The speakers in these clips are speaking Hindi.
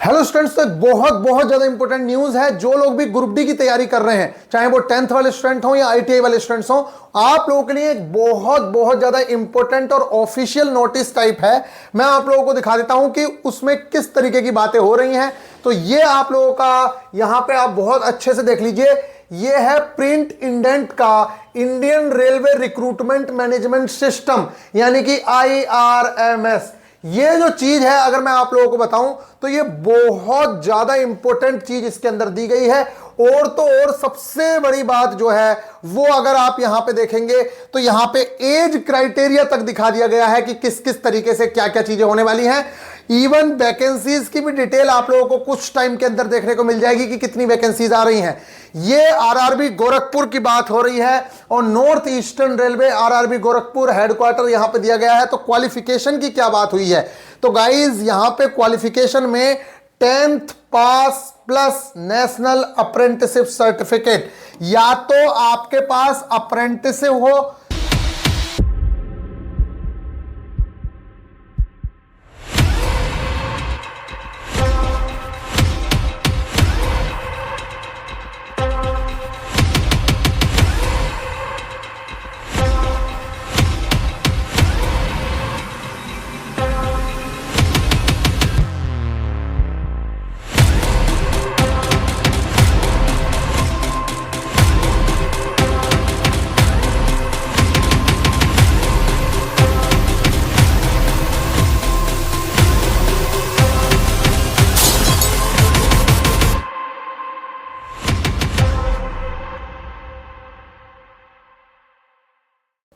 हेलो स्टूडेंट्स, तो एक बहुत बहुत ज्यादा इंपॉर्टेंट न्यूज है। जो लोग भी ग्रुप डी की तैयारी कर रहे हैं, चाहे वो 10th वाले स्टूडेंट हो या आईटीआई वाले स्टूडेंट्स हो, आप लोगों के लिए एक बहुत बहुत ज्यादा इंपॉर्टेंट और ऑफिशियल नोटिस टाइप है। मैं आप लोगों को दिखा देता हूं कि उसमें किस तरीके की बातें हो रही हैं। तो ये आप लोगों का यहां पे आप बहुत अच्छे से देख लीजिए। ये है प्रिंट इंडेंट का Indian railway recruitment management system, यानी कि IRMS। ये जो चीज है, अगर मैं आप लोगों को बताऊं तो ये बहुत ज्यादा इंपॉर्टेंट चीज इसके अंदर दी गई है। और तो और सबसे बड़ी बात जो है वो, अगर आप यहां पे देखेंगे तो यहां पे एज क्राइटेरिया तक दिखा दिया गया है कि किस किस तरीके से क्या क्या चीजें होने वाली हैं। इवन वैकेंसीज की भी डिटेल आप लोगों को कुछ टाइम के अंदर देखने को मिल जाएगी कि कितनी वैकेंसीज आ रही हैं। ये आरआरबी गोरखपुर की बात हो रही है और north eastern railway RRB Gorakhpur headquarter यहां पे दिया गया है। तो क्वालिफिकेशन की क्या बात हुई है, तो गाइज यहां पे क्वालिफिकेशन में 10th pass plus national apprenticeship certificate, या तो आपके पास अप्रेंटिसशिप हो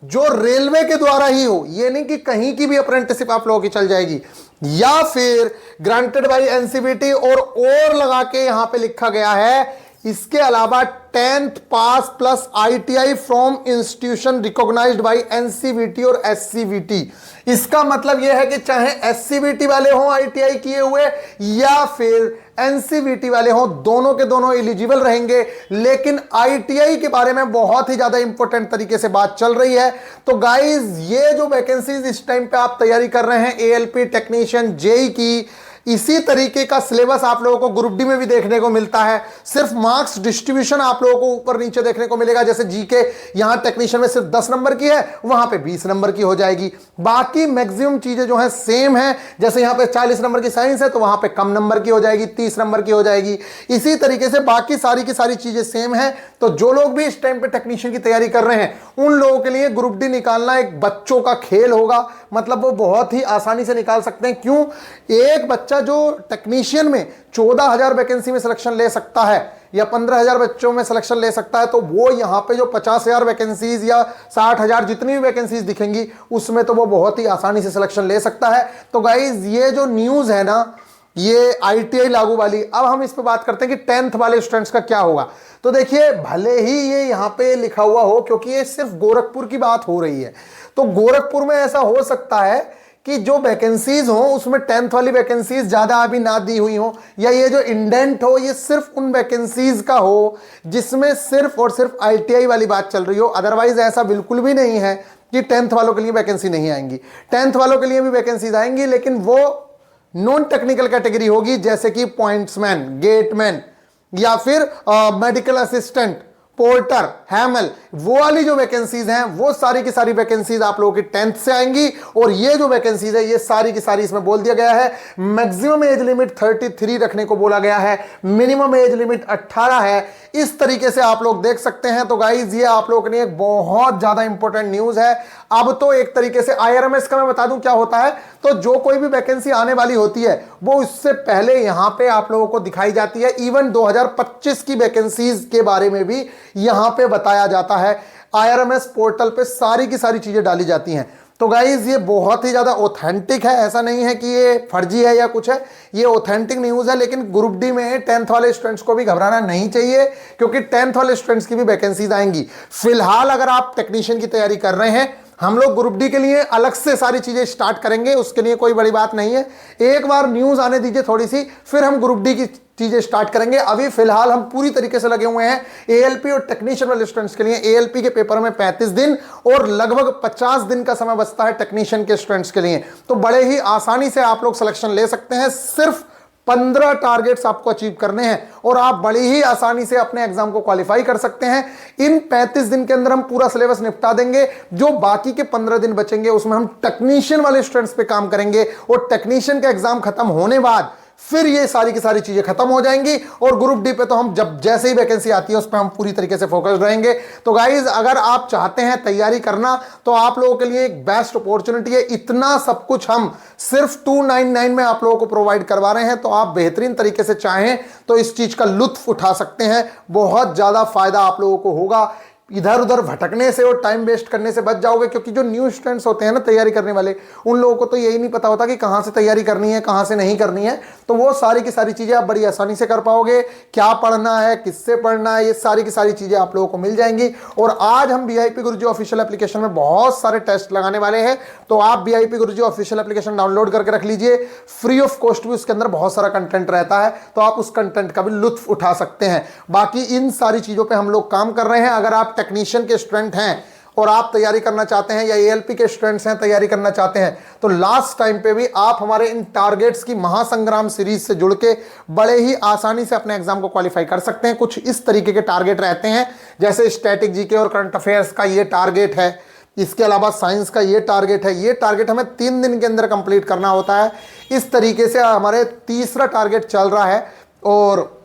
जो रेलवे के द्वारा ही हो, ये नहीं कि कहीं की भी अप्रेंटिसशिप आप लोगों की चल जाएगी, या फिर ग्रांटेड बाय एनसीवीटी और लगा के यहां पे लिखा गया है। इसके अलावा 10th pass plus ITI from institution recognised by NCVT और एससीवीटी। इसका मतलब यह है कि चाहे एससीवीटी वाले हों आईटीआई किए हुए या फिर एनसीवीटी वाले हों, दोनों के दोनों एलिजिबल रहेंगे। लेकिन आईटीआई के बारे में बहुत ही ज्यादा इंपॉर्टेंट तरीके से बात चल रही है। तो गाइज, ये जो वैकेंसीज इस टाइम पे आप तैयारी कर रहे हैं एएलपी टेक्नीशियन जेई की, इसी तरीके का सिलेबस आप लोगों को ग्रुप डी में भी देखने को मिलता है। सिर्फ मार्क्स डिस्ट्रीब्यूशन आप लोगों को ऊपर नीचे देखने को मिलेगा। जैसे जीके यहां टेक्नीशियन में सिर्फ 10 नंबर की है, वहां पे 20 नंबर की हो जाएगी। बाकी मैक्सिमम चीजें जो है सेम है। जैसे यहां पे 40 नंबर की साइंस है तो वहां पे कम नंबर की हो जाएगी, 30 नंबर की हो जाएगी। इसी तरीके से बाकी सारी की सारी चीजें सेम है। तो जो लोग भी इस टाइम पे टेक्नीशियन की तैयारी कर रहे हैं, उन लोगों के लिए ग्रुप डी निकालना एक बच्चों का खेल होगा। मतलब वो बहुत ही आसानी से निकाल सकते हैं। क्यों? एक बच्चा जो टेक्नीशियन में 14,000 वैकेंसी में सिलेक्शन ले सकता है या 15,000 बच्चों में सिलेक्शन ले सकता है, तो वो यहां पे जो 50,000 वैकेंसीज या 60,000 जितनी भी वैकेंसीज दिखेंगी उसमें तो वो बहुत ही आसानी से सिलेक्शन ले सकता है। तो गाइज, ये जो न्यूज है ना, ये आईटीआई लागू वाली, अब हम इस पे बात करते हैं कि 10th वाले स्टूडेंट्स का क्या होगा। तो देखिए, भले ही ये यहां पे लिखा हुआ हो, क्योंकि ये सिर्फ गोरखपुर की बात हो रही है, तो गोरखपुर में ऐसा हो सकता है कि जो वैकेंसीज हो उसमें 10th वाली वैकेंसीज ज्यादा अभी ना दी हुई हो, या ये जो इंडेंट हो ये सिर्फ उन वैकेंसीज का हो जिसमें सिर्फ और सिर्फ आईटीआई वाली बात चल रही हो। अदरवाइज ऐसा बिल्कुल भी नहीं है कि 10th वालों के लिए वैकेंसी नहीं आएंगी। 10th वालों के लिए भी वैकेंसीज आएंगी, लेकिन वो नॉन टेक्निकल कैटेगरी होगी, जैसे कि पॉइंट्समैन, गेटमैन, या फिर मेडिकल असिस्टेंट, पोर्टर, हैमल, वो वाली जो वैकेंसीज हैं वो सारी की सारी वैकेंसीज आप लोगों की 10th से आएंगी। और ये जो वैकेंसीज है ये सारी की सारी इसमें बोल दिया गया है। मैक्सिमम एज लिमिट 33 रखने को बोला गया है, मिनिमम एज लिमिट 18 है। इस तरीके से आप लोग देख सकते हैं। तो गाइज, ये आप लोगों के लिए एक बहुत ज्यादा इंपॉर्टेंट न्यूज है। अब तो एक तरीके से आईआरएमएस का मैं बता दूं क्या होता है। तो जो कोई भी वैकेंसी आने वाली होती है वो उससे पहले यहां पे आप लोगों को दिखाई जाती है। इवन 2025 की वैकेंसीज के बारे में भी यहां पे बताया जाता है। आईआरएमएस पोर्टल पे सारी की सारी चीजें डाली जाती हैं। तो गाइज, ये बहुत ही ज्यादा ऑथेंटिक है, ऐसा नहीं है कि ये फर्जी है या कुछ है, ये ऑथेंटिक न्यूज है। लेकिन ग्रुप डी में 10th वाले स्टूडेंट्स को भी घबराना नहीं चाहिए, क्योंकि 10th वाले स्टूडेंट्स की भी वैकेंसीज आएंगी। फिलहाल अगर आप टेक्नीशियन की तैयारी कर रहे हैं, हम लोग ग्रुप डी के लिए अलग से सारी चीजें स्टार्ट करेंगे, उसके लिए कोई बड़ी बात नहीं है। एक बार न्यूज आने दीजिए थोड़ी सी, फिर हम ग्रुप डी की चीजें स्टार्ट करेंगे। अभी फिलहाल हम पूरी तरीके से लगे हुए हैं एएलपी और टेक्नीशियन वाले स्टूडेंट्स के लिए। एएलपी के पेपर में 35 दिन और लगभग 50 दिन का समय बचता है टेक्नीशियन के स्टूडेंट्स के लिए। तो बड़े ही आसानी से आप लोग सिलेक्शन ले सकते हैं। सिर्फ 15 टारगेट्स आपको अचीव करने हैं और आप बड़ी ही आसानी से अपने एग्जाम को क्वालिफाई कर सकते हैं। इन 35 दिन के अंदर हम पूरा सिलेबस निपटा देंगे। जो बाकी के 15 दिन बचेंगे उसमें हम टेक्नीशियन वाले स्टूडेंट्स पे काम करेंगे और टेक्नीशियन का एग्जाम खत्म होने बाद फिर ये सारी की सारी चीजें खत्म हो जाएंगी और ग्रुप डी पे तो हम जब जैसे ही वैकेंसी आती है उस पर हम पूरी तरीके से फोकस रहेंगे। तो गाइज अगर आप चाहते हैं तैयारी करना तो आप लोगों के लिए एक बेस्ट अपॉर्चुनिटी है। इतना सब कुछ हम सिर्फ 299 में आप लोगों को प्रोवाइड करवा रहे हैं, तो आप बेहतरीन तरीके से चाहें तो इस चीज का लुत्फ उठा सकते हैं। बहुत ज्यादा फायदा आप लोगों को होगा। इधर उधर भटकने से और टाइम वेस्ट करने से बच जाओगे, क्योंकि जो न्यू स्टूडेंट्स होते हैं ना तैयारी करने वाले, उन लोगों को तो यही नहीं पता होता कि कहां से तैयारी करनी है कहां से नहीं करनी है। तो वो सारी की सारी चीजें आप बड़ी आसानी से कर पाओगे। क्या पढ़ना है, किससे पढ़ना है, ये सारी की सारी चीजें आप लोगों को मिल जाएंगी। और आज हम वीआईपी गुरुजी ऑफिशियल एप्लीकेशन में बहुत सारे टेस्ट लगाने वाले हैं, तो आप वीआईपी गुरुजी ऑफिशियल एप्लीकेशन डाउनलोड करके रख लीजिए। फ्री ऑफ कॉस्ट भी उसके अंदर बहुत सारा कंटेंट रहता है, तो आप उस कंटेंट का भी लुत्फ उठा सकते हैं। बाकी इन सारी चीजों पर हम लोग काम कर रहे हैं। अगर आप टेक्नीशियन के स्टूडेंट हैं और आप तैयारी करना चाहते हैं या एएलपी के स्टूडेंट्स हैं तैयारी करना चाहते हैं, तो लास्ट टाइम पे भी आप हमारे इन टारगेट्स की महासंग्राम सीरीज से जुड़ के बड़े ही आसानी से अपने एग्जाम को क्वालिफाई कर सकते हैं। कुछ इस तरीके के टारगेट रहते हैं, जैसे स्टैटिक जीके और करंट अफेयर्स का ये टारगेट है, इसके अलावा साइंस का ये टारगेट है। ये टारगेट हमें 3 दिन के अंदर कंप्लीट करना होता है। इस तरीके से हमारे तीसरा टारगेट चल रहा है और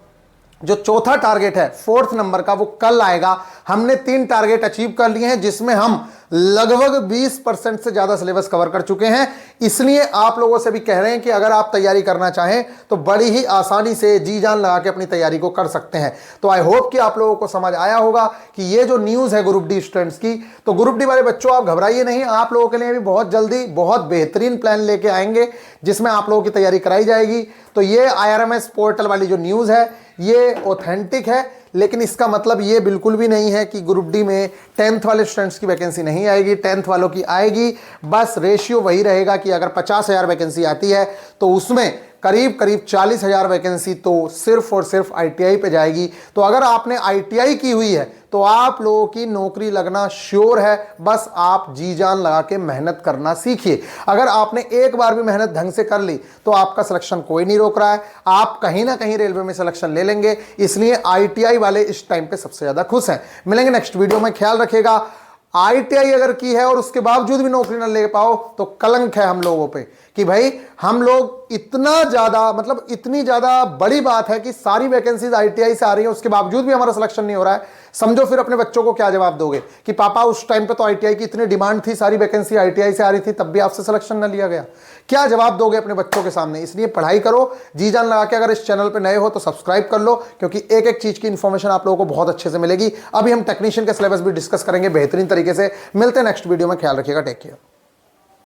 जो चौथा टारगेट है 4th नंबर का वो कल आएगा। हमने 3 टारगेट अचीव कर लिए हैं, जिसमें हम लगभग 20% से ज्यादा सिलेबस कवर कर चुके हैं। इसलिए आप लोगों से भी कह रहे हैं कि अगर आप तैयारी करना चाहें तो बड़ी ही आसानी से जी जान लगा के अपनी तैयारी को कर सकते हैं। तो आई होप कि आप लोगों को समझ आया होगा कि ये जो न्यूज है ग्रुप डी स्टूडेंट्स की, तो ग्रुप डी वाले बच्चों आप घबराइए नहीं। आप लोगों के लिए भी बहुत जल्दी बहुत बेहतरीन प्लान लेके आएंगे जिसमें आप लोगों की तैयारी कराई जाएगी। तो ये IRMS पोर्टल वाली जो न्यूज है ये ऑथेंटिक है, लेकिन इसका मतलब ये बिल्कुल भी नहीं है कि ग्रुप डी में 10th वाले स्टूडेंट्स की वैकेंसी नहीं आएगी। 10th वालों की आएगी, बस रेशियो वही रहेगा कि अगर 50,000 वैकेंसी आती है तो उसमें करीब करीब 40,000 वैकेंसी तो सिर्फ और सिर्फ ITI पे जाएगी। तो अगर आपने ITI की हुई है तो आप लोगों की नौकरी लगना श्योर है। बस आप जी जान लगा के मेहनत करना सीखिए। अगर आपने एक बार भी मेहनत ढंग से कर ली तो आपका सिलेक्शन कोई नहीं रोक रहा है, आप कहीं ना कहीं रेलवे में सिलेक्शन ले लेंगे। इसलिए ITI वाले इस टाइम पे सबसे ज्यादा खुश हैं। मिलेंगे नेक्स्ट वीडियो में। ख्याल रखिएगा, ITI अगर की है और उसके बावजूद भी नौकरी ना ले पाओ तो कलंक है हम लोगों पे कि भाई हम लोग इतना ज्यादा, मतलब इतनी ज्यादा बड़ी बात है कि सारी वैकेंसीज ITI से आ रही है, उसके बावजूद भी हमारा सिलेक्शन नहीं हो रहा है। समझो फिर अपने बच्चों को क्या जवाब दोगे कि पापा उस टाइम पे तो ITI की इतनी डिमांड थी, सारी वैकेंसी ITI से आ रही थी, तब भी आपसे सिलेक्शन ना लिया गया। क्या जवाब दोगे अपने बच्चों के सामने? इसलिए पढ़ाई करो जी जान लगा के। अगर इस चैनल पे नए हो तो सब्सक्राइब कर लो, क्योंकि एक एक चीज की इंफॉर्मेशन आप लोगों को बहुत अच्छे से मिलेगी। अभी हम टेक्नीशियन के सिलेबस भी डिस्कस करेंगे बेहतरीन तरीके से। मिलते हैं नेक्स्ट वीडियो में। ख्याल रखिएगा, टेक केयर।